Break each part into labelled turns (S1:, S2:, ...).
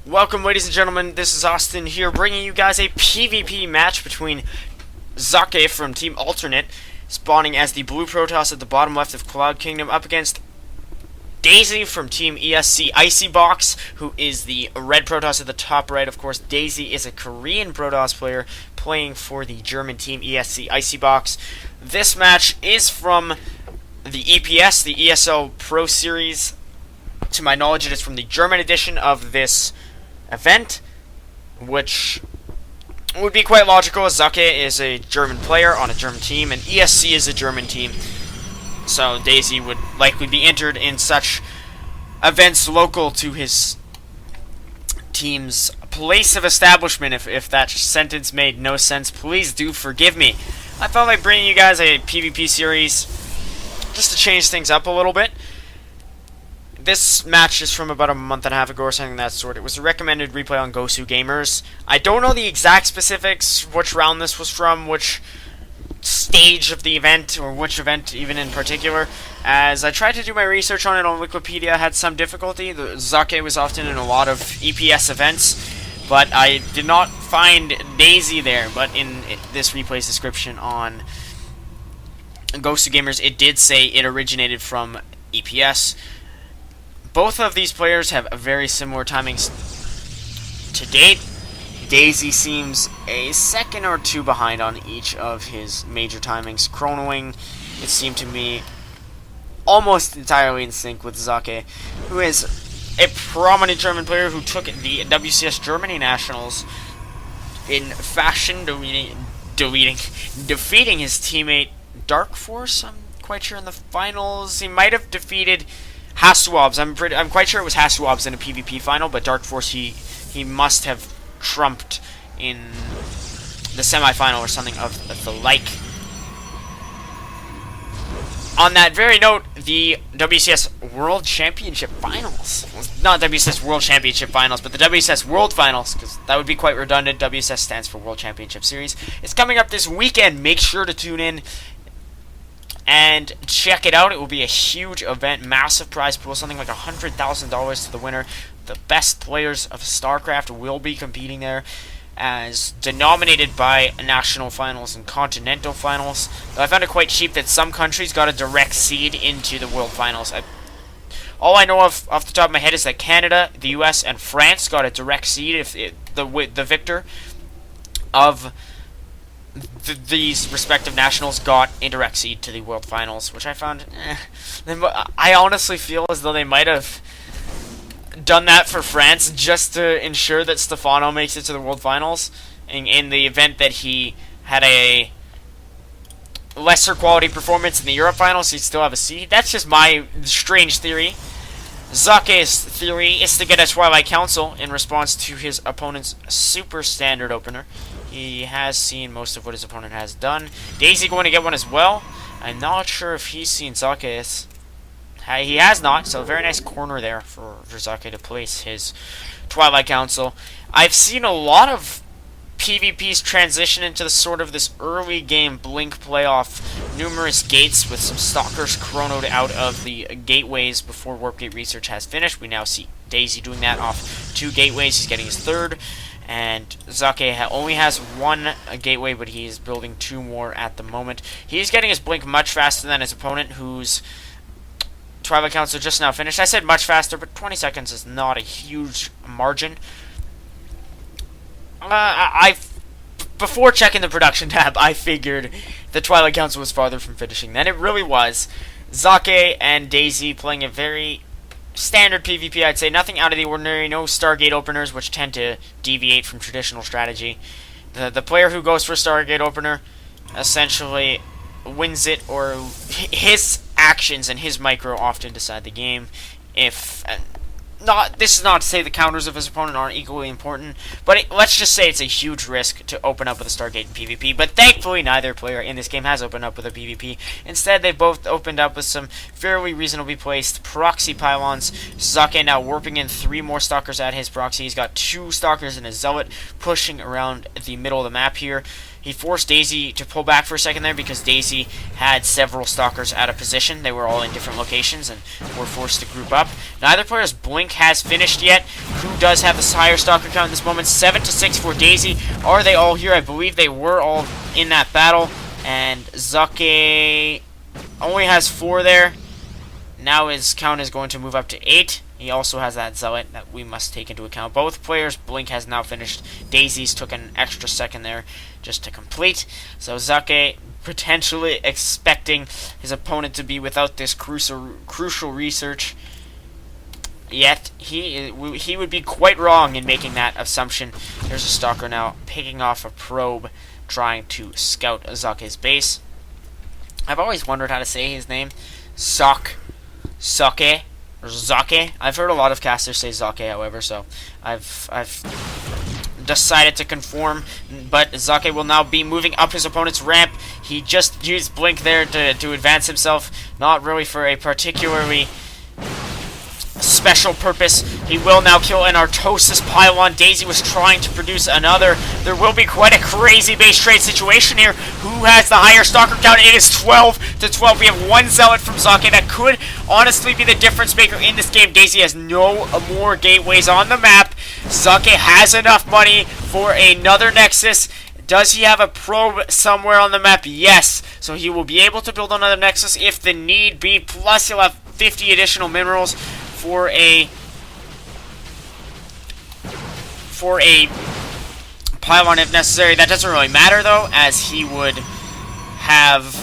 S1: Welcome, ladies and gentlemen. This is Austin here, bringing you guys a PvP match between Socke from Team Alternate, spawning as the blue Protoss at the bottom left of Cloud Kingdom, up against Daisy from Team ESC Icy Box, who is the red Protoss at the top right. Of course, Daisy is a Korean Protoss player playing for the German Team ESC Icy Box. This match is from the EPS, the ESL Pro Series. To my knowledge, it is from the German edition of this event, which would be quite logical, as Socke is a German player on a German team, and ESC is a German team, so Daisy would likely be entered in such events local to his team's place of establishment. If that sentence made no sense, please do forgive me. I felt like bringing you guys a PvP series just to change things up a little bit. This match is from about a month and a half ago or something of that sort. It was a recommended replay on Gosu Gamers. I don't know the exact specifics, which round this was from, which stage of the event, or which event even in particular. As I tried to do my research on it on Wikipedia, I had some difficulty. The Socke was often in a lot of EPS events, but I did not find Daisy there. But in this replay's description on Gosu Gamers, it did say it originated from EPS. Both of these players have very similar timings to date. Daisy seems a second or two behind on each of his major timings. Chronoing, it seemed to me, almost entirely in sync with Socke, who is a prominent German player who took the WCS Germany Nationals in fashion, defeating his teammate Dark Force. I'm quite sure in the finals he might have defeated Haswabs. I'm quite sure it was Haswabs in a PvP final, but Dark Force he must have trumped in the semifinal or something of the like. On that very note, the WCS World Championship Finals, not WCS World Championship Finals, but the WCS World Finals, because that would be quite redundant. WCS stands for World Championship Series. It's coming up this weekend. Make sure to tune in and check it out. It will be a huge event, massive prize pool, something like $100,000 to the winner. The best players of StarCraft will be competing there, as denominated by national finals and continental finals. Though I found it quite cheap that some countries got a direct seed into the world finals. All I know off the top of my head is that Canada, the US, and France got a direct seed if the victor of these respective nationals got a direct seed to the world finals, which I found, I honestly feel as though they might have done that for France just to ensure that Stefano makes it to the world finals, in the event that he had a lesser quality performance in the Europe finals, he'd still have a seed. That's just my strange theory. Socke's theory is to get a Twilight Council in response to his opponent's super standard opener. He has seen most of what his opponent has done. Daisy going to get one as well. I'm not sure if he's seen Socke's. He has not, so very nice corner there for Socke to place his Twilight Council. I've seen a lot of PvPs transition into this early game blink playoff. Numerous gates with some stalkers chronoed out of the gateways before Warp Gate research has finished. We now see Daisy doing that off 2 gateways. He's getting his 3rd. And Socke only has 1 gateway, but he is building 2 more at the moment. He's getting his blink much faster than his opponent, whose Twilight Council just now finished. I said much faster, but 20 seconds is not a huge margin. Before checking the production tab, I figured the Twilight Council was farther from finishing than it really was. Socke and Daisy playing a very standard PvP, I'd say. Nothing out of the ordinary. No Stargate openers, which tend to deviate from traditional strategy. The player who goes for Stargate opener essentially wins it, or his actions and his micro often decide the game. This is not to say the counters of his opponent aren't equally important, but let's just say it's a huge risk to open up with a Stargate in PvP. But thankfully, neither player in this game has opened up with a PvP. Instead, they've both opened up with some fairly reasonably placed proxy pylons. Socke now warping in 3 more stalkers at his proxy. He's got 2 stalkers and a zealot pushing around the middle of the map here. He forced Daisy to pull back for a second there because Daisy had several stalkers out of position. They were all in different locations and were forced to group up. Neither player's blink has finished yet. Who does have the higher stalker count in this moment? 7-6 for Daisy. Are they all here? I believe they were all in that battle. And Socke only has 4 there. Now his count is going to move up to 8. He also has that Zealot that we must take into account. Both players' blink has now finished. Daisy's took an extra second there just to complete. So Socke potentially expecting his opponent to be without this crucial research. Yet he would be quite wrong in making that assumption. There's a stalker now picking off a probe, trying to scout Socke's base. I've always wondered how to say his name. Socke. Or Socke. I've heard a lot of casters say Socke, however, so I've decided to conform. But Socke will now be moving up his opponent's ramp. He just used Blink there to advance himself, not really for a particularly special purpose. He will now kill an Artosis pylon. Daisy was trying to produce another. There will be quite a crazy base trade situation here. Who has the higher stalker count? It is 12-12. We have 1 Zealot from Socke that could honestly be the difference maker in this game. Daisy has no more gateways on the map. Socke has enough money for another Nexus. Does he have a probe somewhere on the map? Yes. So he will be able to build another Nexus if the need be. Plus he'll have 50 additional minerals for a pylon if necessary. That doesn't really matter though, as he would have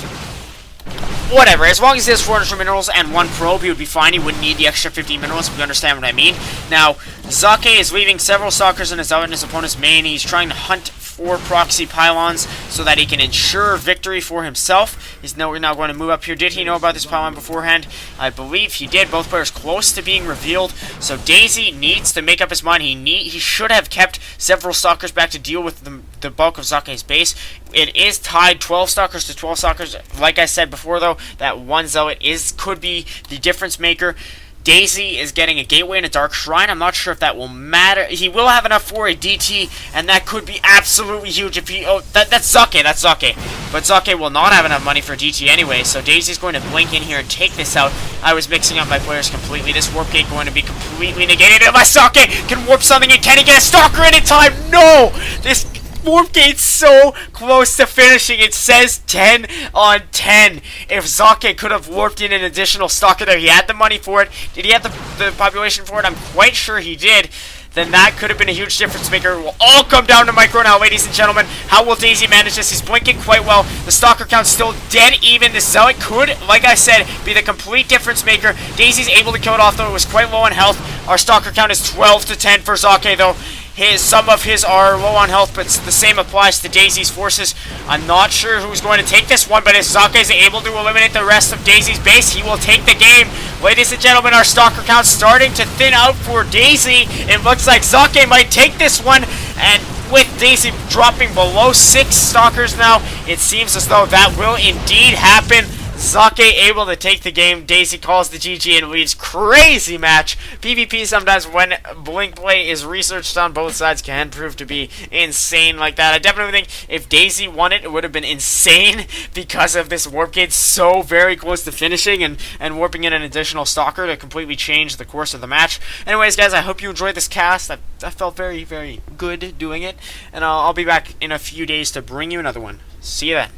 S1: whatever. As long as he has 400 minerals and 1 probe, he would be fine. He wouldn't need the extra 50 minerals, if you understand what I mean. Now, Socke is leaving several stalkers in his opponent's main. He's trying to hunt for proxy pylons so that he can ensure victory for himself. We're now going to move up here. Did he know about this pylon beforehand? I believe he did. Both players close to being revealed. So Daisy needs to make up his mind. He should have kept several stalkers back to deal with the bulk of Socke's base. It is tied 12 stalkers to 12 stalkers. Like I said before, though, that 1 Zealot could be the difference maker. Daisy is getting a gateway and a dark shrine. I'm not sure if that will matter. He will have enough for a DT, and that could be absolutely huge if he... Oh, that's Socke. That's Socke. But Socke will not have enough money for DT anyway, so Daisy's going to blink in here and take this out. I was mixing up my players completely. This warp gate going to be completely negated. Unless Socke can warp something, and can he get a stalker in time? No! This warp gate's so close to finishing. It says 10 on 10. If Socke could have warped in an additional stalker there, he had the money for it. Did he have the population for it? I'm quite sure he did. Then that could have been a huge difference maker. It will all come down to micro now, ladies and gentlemen. How will Daisy manage this? He's blinking quite well. The stalker count's still dead even. The Zealot could, like I said, be the complete difference maker. Daisy's able to kill it off, though. It was quite low on health. Our stalker count is 12-10 for Socke, though. Some of his are low on health, but the same applies to Daisy's forces. I'm not sure who's going to take this one, but if Socke is able to eliminate the rest of Daisy's base, he will take the game. Ladies and gentlemen, our stalker count starting to thin out for Daisy. It looks like Socke might take this one, and with Daisy dropping below 6 stalkers now, it seems as though that will indeed happen. Socke able to take the game. Daisy calls the GG and leaves. Crazy match. PvP sometimes when blink play is researched on both sides can prove to be insane like that. I definitely think if Daisy won it, it would have been insane because of this warp gate so very close to finishing and warping in an additional stalker to completely change the course of the match. Anyways, guys, I hope you enjoyed this cast. I felt very, very good doing it. And I'll be back in a few days to bring you another one. See you then.